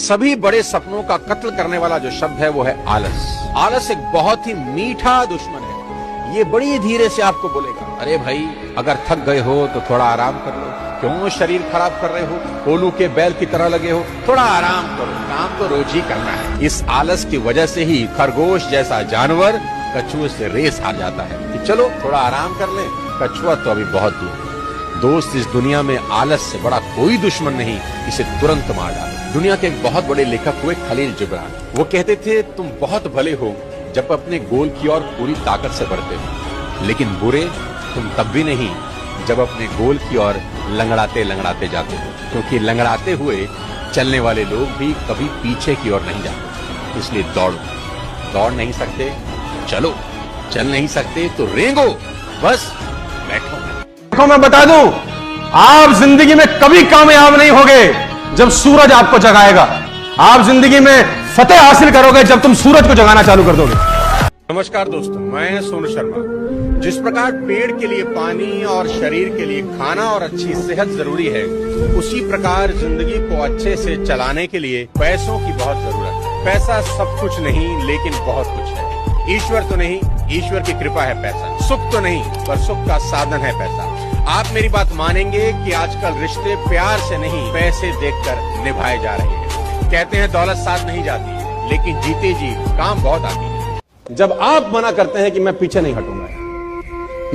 सभी बड़े सपनों का कत्ल करने वाला जो शब्द है वो है आलस। आलस एक बहुत ही मीठा दुश्मन है। ये बड़ी धीरे से आपको बोलेगा, अरे भाई अगर थक गए हो तो थोड़ा आराम कर लो, क्यों शरीर खराब कर रहे हो, कोलू के बैल की तरह लगे हो, थोड़ा आराम करो, काम तो रोज ही करना है। इस आलस की वजह से ही खरगोश जैसा जानवर कछुए से रेस हार जाता है कि चलो थोड़ा आराम कर लें, कछुआ तो अभी बहुत दूर है। दोस्त, इस दुनिया में आलस से बड़ा कोई दुश्मन नहीं, इसे तुरंत मार डालो। दुनिया के एक बहुत बड़े लेखक हुए खलील जिब्रान। वो कहते थे, तुम बहुत भले हो जब अपने गोल की ओर पूरी ताकत से बढ़ते हो, लेकिन बुरे तुम तब भी नहीं जब अपने गोल की ओर लंगड़ाते लंगड़ाते जाते हो, क्योंकि लंगड़ाते हुए चलने वाले लोग भी कभी पीछे की ओर नहीं जाते। इसलिए दौड़ो, दौड़ नहीं सकते चलो, चल नहीं सकते तो रेंगो, बस बैठो। मैं बता दूं, आप जिंदगी में कभी कामयाब नहीं होगे जब सूरज आपको जगाएगा। आप जिंदगी में फतेह हासिल करोगे जब तुम सूरज को जगाना चालू कर दोगे। नमस्कार दोस्तों, मैं सोनू शर्मा। जिस प्रकार पेड़ के लिए पानी और शरीर के लिए खाना और अच्छी सेहत जरूरी है, उसी प्रकार जिंदगी को अच्छे से चलाने के लिए पैसों की बहुत जरूरत है। पैसा सब कुछ नहीं, लेकिन बहुत कुछ है। ईश्वर तो नहीं, ईश्वर की कृपा है पैसा। सुख तो नहीं, पर सुख का साधन है पैसा। आप मेरी बात मानेंगे कि आजकल रिश्ते प्यार से नहीं पैसे देखकर निभाए जा रहे हैं। कहते हैं दौलत साथ नहीं जाती, लेकिन जीते जी काम बहुत आती है। जब आप मना करते हैं कि मैं पीछे नहीं हटूंगा,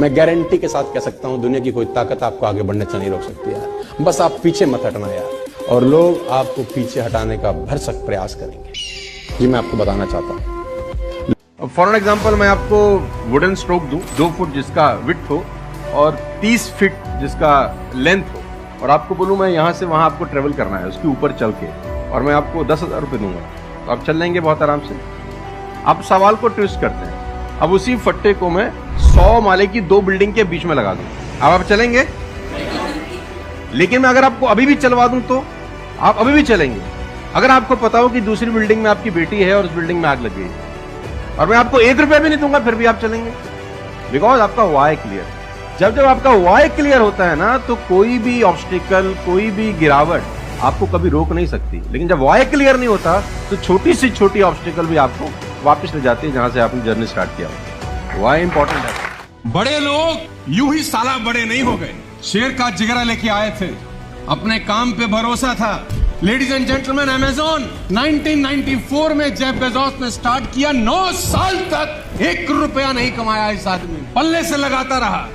मैं गारंटी के साथ कह सकता हूं दुनिया की कोई ताकत आपको आगे बढ़ने से नहीं रोक सकती यार। बस आप पीछे मत हटना यार, और लोग आपको पीछे हटाने का भरसक प्रयास करेंगे। ये मैं आपको बताना चाहता हूं। फॉर एग्जाम्पल मैं आपको वुडन स्ट्रोक दूं, 2 फुट जिसका विड्थ हो और 30 फीट जिसका लेंथ हो, और आपको बोलूं मैं यहाँ से वहाँ आपको ट्रेवल करना है उसके ऊपर चल के, और मैं आपको 10,000 रुपये दूंगा, तो आप चल लेंगे बहुत आराम से। आप सवाल को ट्विस्ट करते हैं। अब उसी फट्टे को मैं 100 माले की 2 बिल्डिंग के बीच में लगा दूं, अब आप चलेंगे? लेकिन मैं अगर आपको अभी भी चलवा दूं तो आप अभी भी चलेंगे। अगर आपको पता हो कि दूसरी बिल्डिंग में आपकी बेटी है और उस बिल्डिंग में आग लग गई, और मैं आपको 1 रुपया भी नहीं दूंगा, फिर भी आप चलेंगे, बिकॉज आपका वाई क्लियर। जब आपका वाई क्लियर होता है ना, तो कोई भी ऑब्स्टिकल, कोई भी गिरावट आपको कभी रोक नहीं सकती। लेकिन जब वाई क्लियर नहीं होता, तो छोटी से छोटी ऑब्स्टिकल भी आपको वापस ले जाती है जहां से आपने जर्नी स्टार्ट किया। वाई इंपॉर्टेंट है। बड़े लोग यूं ही साला बड़े नहीं हो गए, शेर का जिगरा लेके आए थे, अपने काम पे भरोसा था। लेडीज एंड जेंटलमैन, अमेज़न 1994 में जेफ बेजोस ने स्टार्ट किया। 9 साल तक 1 रुपया नहीं कमाया इस आदमी। पल्ले से लगाता रहा,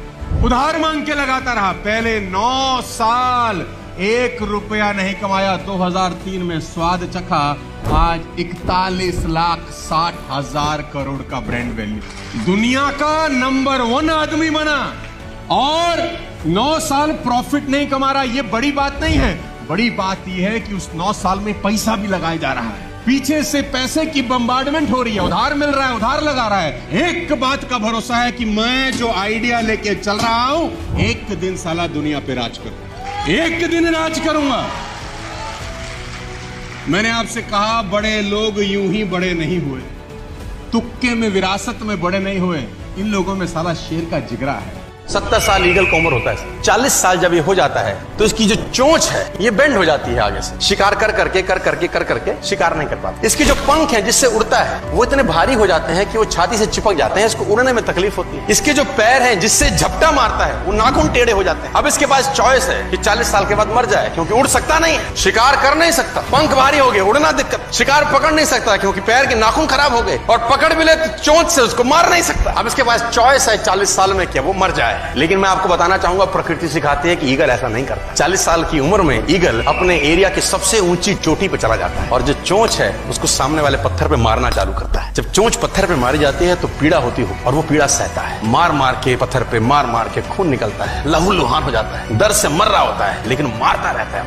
उधार मांग के लगाता रहा। पहले 9 साल 1 रुपया नहीं कमाया। 2003 में स्वाद चखा, आज 41,60,000 करोड़ का ब्रांड वैल्यू, दुनिया का नंबर 1 आदमी बना, और 9 साल प्रॉफिट नहीं कमा रहा। ये बड़ी बात नहीं है, बड़ी बात यह है कि उस 9 साल में पैसा भी लगाया जा रहा है। पीछे से पैसे की बम्बार्डमेंट हो रही है, उधार मिल रहा है, उधार लगा रहा है। एक बात का भरोसा है कि मैं जो आइडिया लेके चल रहा हूं, एक दिन साला दुनिया पे राज करूंगा, एक दिन राज करूंगा। मैंने आपसे कहा, बड़े लोग यूं ही बड़े नहीं हुए, तुक्के में विरासत में बड़े नहीं हुए। इन लोगों में साला शेर का जिगरा है। 70 साल ईगल का उम्र होता है। 40 साल जब ये हो जाता है तो इसकी जो चोंच है ये बेंड हो जाती है आगे से। शिकार कर करके शिकार नहीं कर पाता। इसके जो पंख हैं जिससे उड़ता है वो इतने भारी हो जाते हैं कि वो छाती से चिपक जाते हैं, इसको उड़ने में तकलीफ होती है। इसके जो पैर हैं जिससे झपटा मारता है वो नाखून टेढ़े हो जाते हैं। अब इसके पास चॉइस है कि 40 साल के बाद मर जाए, क्योंकि उड़ सकता नहीं है, शिकार कर नहीं सकता, पंख भारी हो गए, उड़ना दिक्कत, शिकार पकड़ नहीं सकता क्योंकि पैर के नाखून खराब हो गए, और पकड़ भी ले तो चोंच से उसको मार नहीं सकता। अब इसके पास चॉइस है 40 साल में क्या वो मर जाए। लेकिन मैं आपको बताना चाहूंगा, प्रकृति सिखाती है कि ईगल ऐसा नहीं करता। 40 साल की उम्र में ईगल अपने एरिया की सबसे ऊंची चोटी पे चला जाता है, और जो चोंच है उसको सामने वाले पत्थर पे मारना चालू करता है। जब चोंच पत्थर पे मारी जाती है तो पीड़ा होती हो, और वो पीड़ा सहता है। मार मार के पत्थर पे मार के खून निकलता है, लहू लुहान हो जाता है, दर्द से मर रहा होता है, लेकिन मारता रहता है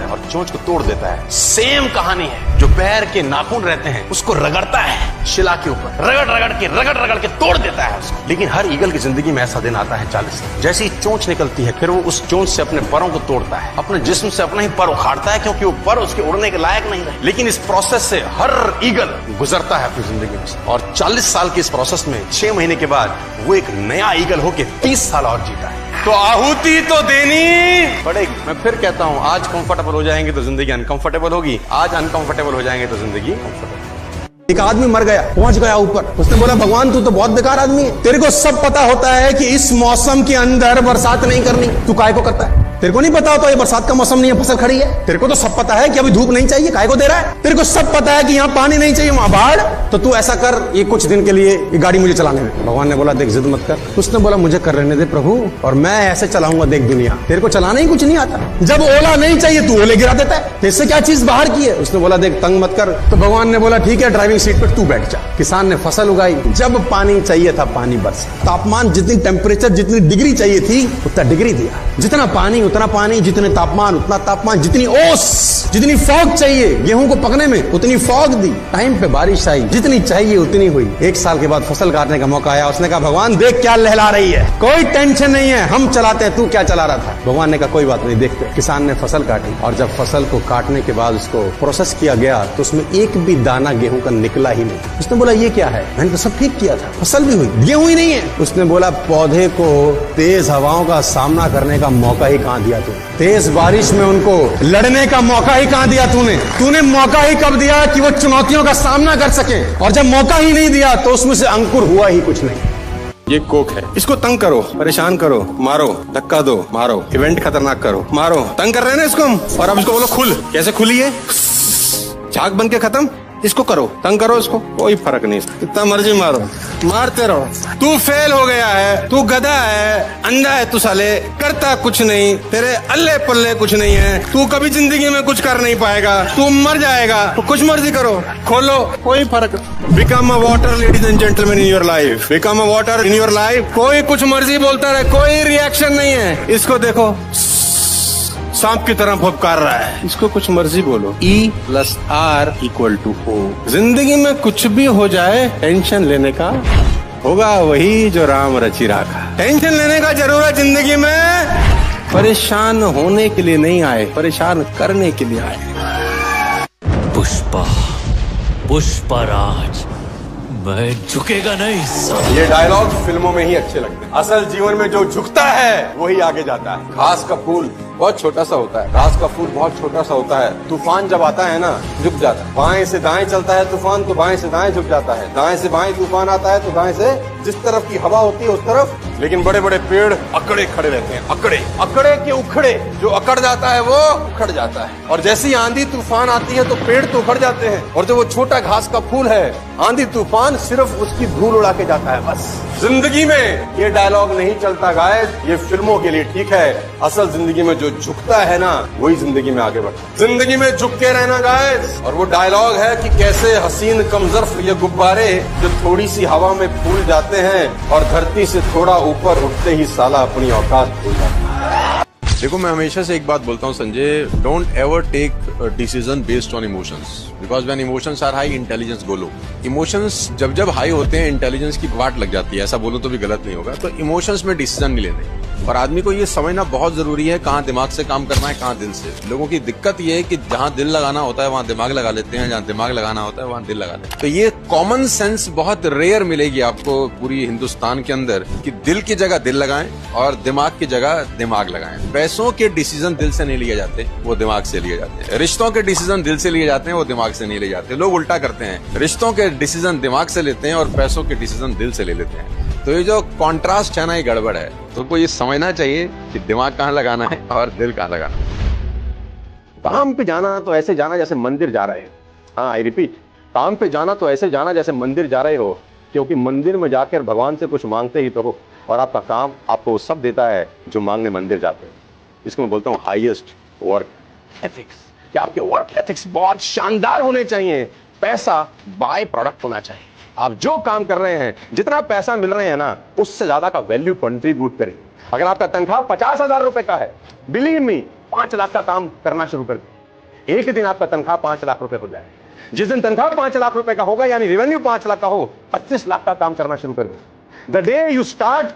और चोंच को तोड़ देता है। सेम कहानी है, जो पैर के नाखून रहते हैं उसको रगड़ता है शिला के ऊपर, रगड़ के तोड़ देता है उसको। लेकिन हर ईगल की जिंदगी में ऐसा दिन आता है 40 साल, जैसे ही चोंच निकलती है, फिर वो उस चोंच से अपने परों को तोड़ता है, अपने जिस्म से अपना ही पर उखाड़ता है, क्योंकि वो पर उसके उड़ने के लायक नहीं रहे। लेकिन इस प्रोसेस से हर ईगल गुजरता है अपनी जिंदगी में, और 40 साल की इस प्रोसेस में 6 महीने के बाद वो एक नया ईगल होके 30 साल और जीता है। तो आहुति तो देनी पड़ेगी। मैं फिर कहता हूं, आज कंफर्टेबल हो जाएंगे तो जिंदगी अनकंफर्टेबल होगी, आज अनकंफर्टेबल हो जाएंगे तो जिंदगी कंफर्टेबल। एक आदमी मर गया, पहुंच गया ऊपर, उसने बोला भगवान तू तो बहुत बेकार आदमी है, तेरे को सब पता होता है कि इस मौसम के अंदर बरसात नहीं करनी, तू काहे को करता है? तेरे को नहीं पता होता ये बरसात का मौसम नहीं है, फसल खड़ी है, तेरे को तो सब पता है कि अभी धूप नहीं चाहिए, काहे को दे रहा है? तेरे को सब पता है कि यहाँ पानी नहीं चाहिए, वहां बाढ़, तो तू ऐसा कर, ये कुछ दिन के लिए ये गाड़ी मुझे चलाने में। भगवान ने बोला देख जिद मत कर। उसने बोला मुझे कर रहने दे प्रभु, और मैं ऐसे चलाऊंगा देख दुनिया, तेरे को चलाना ही कुछ नहीं आता। जब ओला नहीं चाहिए तू ओले गिरा देता है, तो इससे क्या चीज बाहर की है? उसने बोला देख तंग मत कर। तो भगवान ने बोला ठीक है, ड्राइविंग सीट पर तू बैठ जा। किसान ने फसल उगाई, जब पानी चाहिए था पानी बरसा, तापमान जितनी टेम्परेचर जितनी डिग्री चाहिए थी उतना डिग्री दिया, जितना पानी उतना पानी, जितने तापमान उतना तापमान, जितनी ओस जितनी फॉग चाहिए गेहूं को पकने में उतनी फॉग दी, टाइम पे बारिश आई, जितनी चाहिए उतनी हुई। एक साल के बाद फसल काटने का मौका आया, उसने कहा भगवान देख क्या लहला रही है, कोई टेंशन नहीं है, हम चलाते हैं, तू क्या चला रहा था? भगवान ने कहा कोई बात नहीं देखते। किसान ने फसल काटी, और जब फसल को काटने के बाद उसको प्रोसेस किया गया तो उसमें एक भी दाना गेहूं का निकला ही नहीं। उसने बोला ये क्या है? मैंने तो सब ठीक किया था, फसल भी हुई, गेहूं ही नहीं है। उसने बोला पौधे को तेज हवाओं का सामना करने का मौका ही कहां दिया तूने? तेज बारिश में उनको लड़ने का मौका ही कहां दिया तूने? तूने मौका ही कब दिया कि वो चुनौतियों का सामना कर सके, और जब मौका ही नहीं दिया तो उसमें से अंकुर हुआ ही कुछ नहीं। ये कोक है, इसको तंग करो, परेशान करो, मारो, धक्का दो, मारो, इवेंट खतरनाक करो, मारो, तंग कर रहे हैं ना इसको हम, और अब इसको बोलो खुल। कैसे खुली है? झाग बन के खत्म। इसको करो, तंग करो इसको, कोई फर्क नहीं, कितना मर्जी मारो, मारते रहो। तू फेल हो गया है, तू गधा है, अंधा है तू साले, करता कुछ नहीं, तेरे अल्ले पल्ले कुछ नहीं है, तू कभी जिंदगी में कुछ कर नहीं पाएगा, तू मर जाएगा, तो कुछ मर्जी करो, खोलो, कोई फर्क। Become a water ladies and gentleman in your life, become a water in your life. कोई कुछ मर्जी बोलता रहे, कोई रिएक्शन नहीं है। इसको देखो सांप की तरह फुफकार रहा है, इसको कुछ मर्जी बोलो। E+R = O। जिंदगी में कुछ भी हो जाए, टेंशन लेने का होगा वही जो राम रचि राखा। टेंशन लेने का जरूरत जिंदगी में, परेशान होने के लिए नहीं आए, परेशान करने के लिए आए। पुष्पराज, मैं झुकेगा नहीं। ये डायलॉग फिल्मों में ही अच्छे लगते हैं, असल जीवन में जो झुकता है वही आगे जाता है। घास का फूल बहुत छोटा सा होता है, घास का फूल बहुत छोटा सा होता है, तूफान जब आता है ना झुक जाता है। बाएं से दाएं चलता है तूफान तो बाएं से दाएं झुक जाता है, दाएं से बाएं तूफान आता है तो दाएं से जिस तरफ की हवा होती है उस तरफ। लेकिन बड़े बड़े पेड़ अकड़े खड़े रहते हैं, अकड़े अकड़े के उखड़े, जो अकड़ जाता है वो उखड़ जाता है। और जैसी आंधी तूफान आती है तो पेड़ तो उखड़ जाते हैं, और जो वो छोटा घास का फूल है, आंधी तूफान सिर्फ उसकी धूल उड़ा के जाता है बस। जिंदगी में ये डायलॉग नहीं चलता गाइस, ये फिल्मों के लिए ठीक है, असल जिंदगी में जो झुकता है ना वही जिंदगी में आगे बढ़ता है। जिंदगी में झुक के रहना गाइस। और वो डायलॉग है कि कैसे हसीन कमजर्फ ये गुब्बारे जो थोड़ी सी हवा में फूल जाते हैं और धरती से थोड़ा ऊपर उठते ही साला अपनी औकात भूल जाता है। देखो मैं हमेशा से एक बात बोलता हूँ Sanjay, don't ever take decision based on emotions, because when emotions are high intelligence go low. Emotions जब हाई होते हैं इंटेलिजेंस की वाट लग जाती है, ऐसा बोलूं तो भी गलत नहीं होगा। तो इमोशंस में डिसीजन नहीं लेने, और आदमी को ये समझना बहुत जरूरी है कहाँ दिमाग से काम करना है, कहाँ दिल से। लोगों की दिक्कत ये है कि जहाँ दिल लगाना होता है वहाँ दिमाग लगा लेते हैं, जहाँ दिमाग लगाना होता है वहाँ दिल लगा लेते हैं। तो ये कॉमन सेंस बहुत रेयर मिलेगी आपको पूरी हिंदुस्तान के अंदर कि दिल की जगह दिल लगाएं और दिमाग की जगह दिमाग लगाएं। पैसों के डिसीजन दिल से नहीं लिए जाते, वो दिमाग से लिए जाते हैं। रिश्तों के डिसीजन दिल से लिए जाते हैं, वो दिमाग से नहीं लिए जाते। लोग उल्टा करते हैं, रिश्तों के डिसीजन दिमाग से लेते हैं और पैसों के डिसीजन दिल से ले लेते हैं। तो ये जो कॉन्ट्रास्ट है ना, ये गड़बड़ है। तो ये समझना चाहिए कि दिमाग कहाँ लगाना है और दिल कहाँ लगाना है। काम पे जाना तो ऐसे जाना जैसे मंदिर जा रहे हैं। हाँ, आई रिपीट, काम पे जाना तो ऐसे जाना जैसे मंदिर जा रहे हो, क्योंकि मंदिर में जाकर भगवान से कुछ मांगते ही तो हो, और आपका काम आपको वो सब देता है जो मांगने मंदिर जाते हैं। इसको मैं बोलता हूँ हाईएस्ट वर्क एथिक्स। कि आपके वर्क एथिक्स बहुत शानदार होने चाहिए। पैसा बाय प्रोडक्ट होना चाहिए। आप जो काम कर रहे हैं, जितना पैसा मिल रहे हैं ना, उससे ज्यादा का वैल्यू कंट्रीब्यूट करें। अगर आपका तनख्वाह 50,000 रुपए का है, बिलीव मी 5 लाख का काम करना शुरू कर दें। एक दिन आपका तनख्वाह 5 लाख रुपए हो जाए। जिस दिन तनख्वाह 5 लाख रुपए का होगा, यानी रेवेन्यू 5 लाख का हो, 25 लाख का काम करना शुरू कर दें। द डे यू स्टार्ट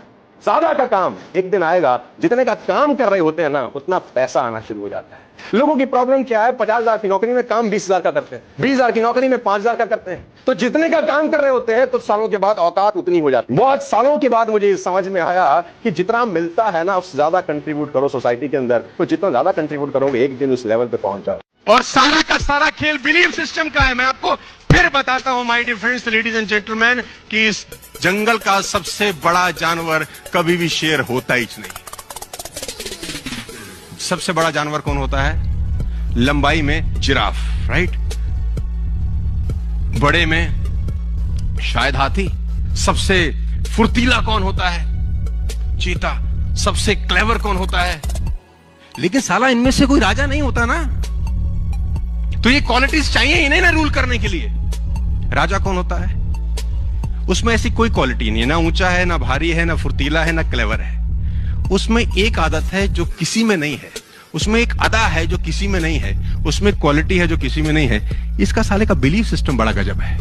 सादा का काम एक दिन आएगा, जितने का काम कर रहे होते हैं ना उतना पैसा आना शुरू हो जाता है। लोगों की प्रॉब्लम क्या है, 50,000 की नौकरी में काम 20,000 का करते हैं, 20,000 की नौकरी में 5,000 का करते हैं। तो जितने का काम कर रहे होते हैं तो सालों के बाद औकात उतनी हो जाती है। बहुत सालों के बाद मुझे समझ में आया कि जितना मिलता है ना उससे ज्यादा कंट्रीब्यूट करो सोसाइटी के अंदर, तो जितना ज्यादा कंट्रीब्यूट करोगे एक दिन उस लेवल पे पहुंच जाओ। और सारा का सारा खेल बिलीफ सिस्टम का है। मैं आपको फिर बताता हूं my dear friends, ladies and gentleman, कि इस जंगल का सबसे बड़ा जानवर कभी भी शेर होता ही नहीं। सबसे बड़ा जानवर कौन होता है? लंबाई में जिराफ, राइट? बड़े में शायद हाथी। सबसे फुर्तीला कौन होता है? चीता। सबसे क्लेवर कौन होता है? लेकिन साला इनमें से कोई राजा नहीं होता ना, तो ये क्वालिटीज चाहिए ही नहीं ना रूल करने के लिए। राजा कौन होता है? उसमें ऐसी कोई क्वालिटी नहीं है, ना ऊंचा है, ना भारी है, ना फुर्तीला है, ना क्लेवर है। उसमें एक आदत है जो किसी में नहीं है, उसमें एक अदा है जो किसी में नहीं है, उसमें क्वालिटी है जो किसी में नहीं है। इसका साले का बिलीफ सिस्टम बड़ा गजब है।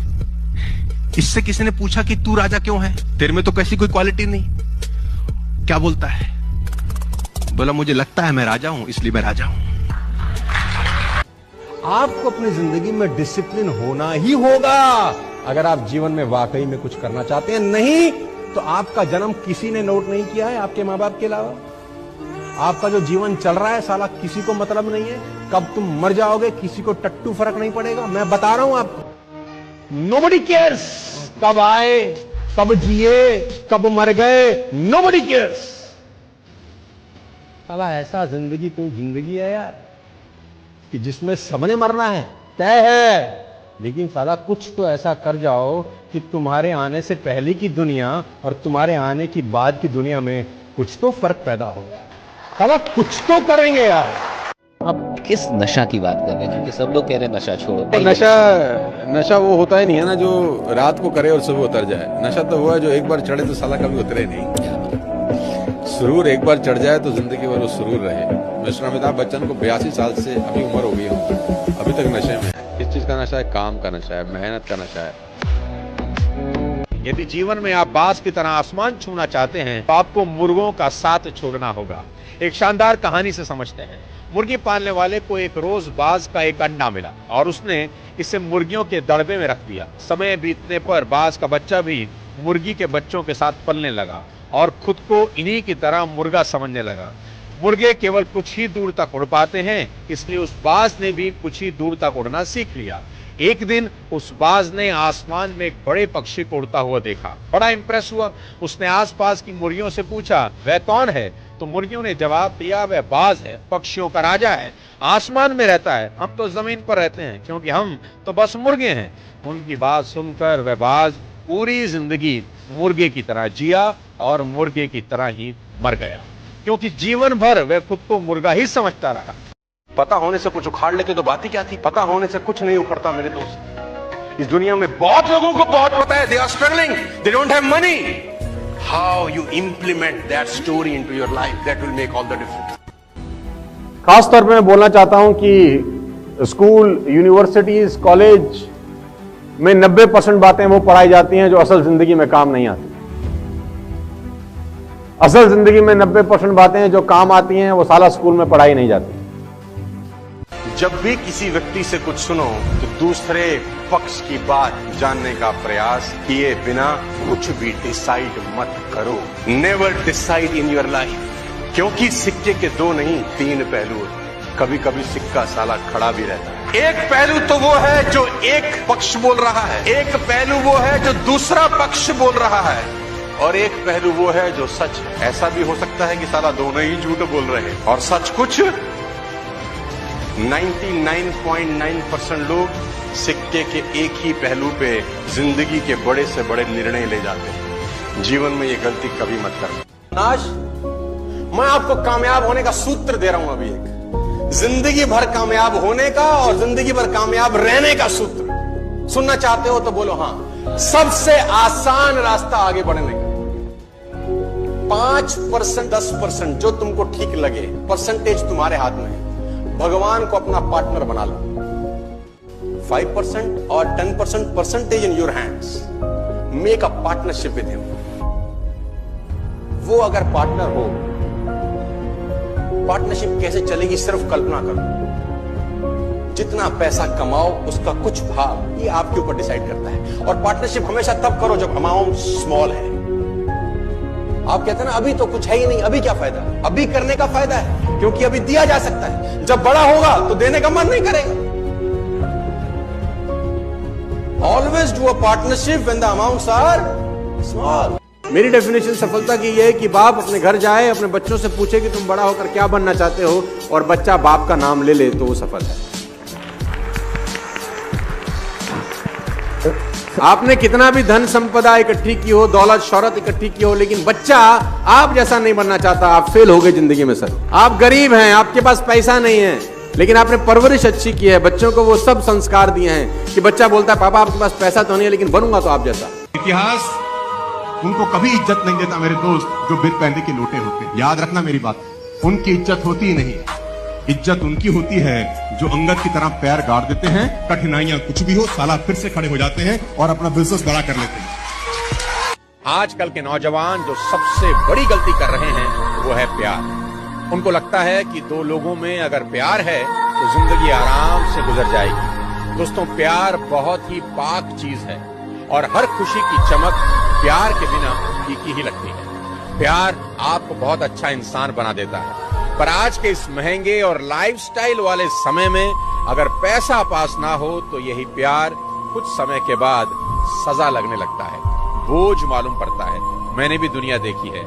इससे किसी ने पूछा कि तू राजा क्यों है, तेरे में तो कैसी कोई क्वालिटी नहीं। क्या बोलता है? बोला मुझे लगता है मैं राजा हूं इसलिए मैं राजा हूं। आपको अपनी जिंदगी में डिसिप्लिन होना ही होगा अगर आप जीवन में वाकई में कुछ करना चाहते हैं। नहीं तो आपका जन्म किसी ने नोट नहीं किया है आपके मां बाप के अलावा। आपका जो जीवन चल रहा है साला किसी को मतलब नहीं है। कब तुम मर जाओगे किसी को टट्टू फर्क नहीं पड़ेगा। मैं बता रहा हूं आपको, नोबडी केयर्स कब आए, कब जिए, कब मर गए, नोबडी केयर्स। साला ऐसा जिंदगी तो जिंदगी है यार कि जिसमें सबने मरना है, तय है, लेकिन साला कुछ तो ऐसा कर जाओ कि तुम्हारे आने से पहले की दुनिया और तुम्हारे आने की बाद की दुनिया में कुछ तो फर्क पैदा हो। साला कुछ तो करेंगे यार। आप किस नशा की बात कर रहे हैं? क्योंकि सब लोग कह रहे हैं नशा छोड़ो। नशा वो होता ही नहीं है ना जो रात को करे और सुबह उतर जाए। नशा तो वो है जो एक बार चढ़े तो साला कभी उतरे नहीं। सुरूर एक बार चढ़ जाए तो जिंदगी भर वो सुरूर रहे। मिस्टर अमिताभ बच्चन को 82 साल से अभी उम्र हो गई है, अभी तक नशे में है। किस चीज का नशा है? काम का नशा है, मेहनत का नशा है। यदि जीवन में आप बाज की तरह आसमान छूना चाहते हैं तो आपको मुर्गों का साथ छोड़ना होगा। एक शानदार कहानी से समझते हैं। मुर्गी पालने वाले को एक रोज बाज का एक अंडा मिला और उसने इसे मुर्गियों के दड़बे में रख दिया। समय बीतने पर बाज का बच्चा भी मुर्गी के बच्चों के साथ पलने लगा और खुद को इन्हीं की तरह मुर्गा समझने लगा। मुर्गे केवल कुछ ही दूर तक उड़ पाते हैं, इसलिए उस बाज ने भी कुछ ही दूर तक उड़ना सीख लिया। एक दिन उस बाज ने आसमान में एक बड़े पक्षी को उड़ता हुआ देखा। बड़ा इंप्रेस हुआ। उसने आसपास की मुर्गियों से पूछा, वह कौन है? तो मुर्गियों ने जवाब दिया, वह बाज है, पक्षियों का राजा है, आसमान में रहता है, हम तो जमीन पर रहते हैं क्योंकि हम तो बस मुर्गे हैं। उनकी बात सुनकर वह बाज पूरी जिंदगी मुर्गे की तरह जिया और मुर्गे की तरह ही मर गया, क्योंकि जीवन भर वह खुद को मुर्गा ही समझता रहा। पता होने से कुछ उखाड़ लेते तो बात ही क्या थी। पता होने से कुछ नहीं उखड़ता मेरे दोस्त। इस दुनिया में बहुत लोगों को बहुत पता है, they are struggling, they don't have money. How you implement that story into your life, that will make all the difference. खास तौर पे मैं बोलना चाहता हूं कि स्कूल, यूनिवर्सिटीज, कॉलेज में 90% बातें वो पढ़ाई जाती हैं जो असल जिंदगी में काम नहीं आती। असल जिंदगी में 90% बातें जो काम आती हैं वो साला स्कूल में पढ़ाई नहीं जाती। जब भी किसी व्यक्ति से कुछ सुनो तो दूसरे पक्ष की बात जानने का प्रयास किए बिना कुछ भी डिसाइड मत करो। Never decide in your life, क्योंकि सिक्के के दो नहीं 3 पहलू होते। कभी कभी सिक्का साला खड़ा भी रहता है। एक पहलू तो वो है जो एक पक्ष बोल रहा है, एक पहलू वो है जो दूसरा पक्ष बोल रहा है, और एक पहलू वो है जो सच है। ऐसा भी हो सकता है कि साला दोनों ही झूठ बोल रहे हैं और सच कुछ। 99.9% लोग सिक्के के एक ही पहलू पे जिंदगी के बड़े से बड़े निर्णय ले जाते हैं। जीवन में ये गलती कभी मत करना। आज मैं आपको कामयाब होने का सूत्र दे रहा हूं, अभी एक जिंदगी भर कामयाब होने का और जिंदगी भर कामयाब रहने का सूत्र। सुनना चाहते हो तो बोलो हाँ। सबसे आसान रास्ता आगे बढ़ने का, 5%, 10% जो तुमको ठीक लगे, परसेंटेज तुम्हारे हाथ में है। भगवान को अपना पार्टनर बना लो। 5% और 10% percentage in your hands. Make a partnership with him. वो अगर पार्टनर हो, पार्टनरशिप कैसे चलेगी सिर्फ कल्पना करो। जितना पैसा कमाओ उसका कुछ भाग ये आपके ऊपर डिसाइड करता है। और पार्टनरशिप हमेशा तब करो जब अमाउंट स्मॉल है। आप कहते हैं ना अभी तो कुछ है ही नहीं, अभी क्या फायदा। अभी करने का फायदा है क्योंकि अभी दिया जा सकता है। जब बड़ा होगा तो देने का मन नहीं करेगा। Always do a partnership when the amounts are small. मेरी डेफिनेशन सफलता की यह है कि बाप अपने घर जाए, अपने बच्चों से पूछे कि तुम बड़ा होकर क्या बनना चाहते हो, और बच्चा बाप का नाम ले ले तो वो सफल है। आपने कितना भी धन संपदा इकट्ठी की हो, दौलत शौहरत इकट्ठी की हो, लेकिन बच्चा आप जैसा नहीं बनना चाहता, आप फेल हो गए जिंदगी में सर। आप गरीब हैं, आपके पास पैसा नहीं है, लेकिन आपने परवरिश अच्छी की है, बच्चों को वो सब संस्कार दिए हैं कि बच्चा बोलता है पापा आपके पास पैसा तो नहीं है लेकिन बनूंगा तो आप जैसा। इतिहास उनको कभी इज्जत नहीं देता मेरे दोस्त जो बिर पैंदे के लोटे होते हैं। याद रखना मेरी बात, उनकी इज्जत होती ही नहीं। इज्जत उनकी होती है जो अंगद की तरह पैर गाड़ देते हैं, कठिनाइयां कुछ भी हो साला फिर से खड़े हो जाते हैं और अपना बिजनेस बड़ा कर लेते हैं। आजकल के नौजवान जो सबसे बड़ी गलती कर रहे हैं वो है प्यार। उनको लगता है कि दो लोगों में अगर प्यार है तो जिंदगी आराम से गुजर जाएगी। दोस्तों, प्यार बहुत ही पाक चीज है और हर खुशी की चमक प्यार के बिना फीकी ही लगती है। प्यार आपको बहुत अच्छा इंसान बना देता है, पर आज के इस महंगे और लाइफस्टाइल वाले समय में अगर पैसा पास ना हो तो यही प्यार कुछ समय के बाद सजा लगने लगता है, बोझ मालूम पड़ता है। मैंने भी दुनिया देखी है।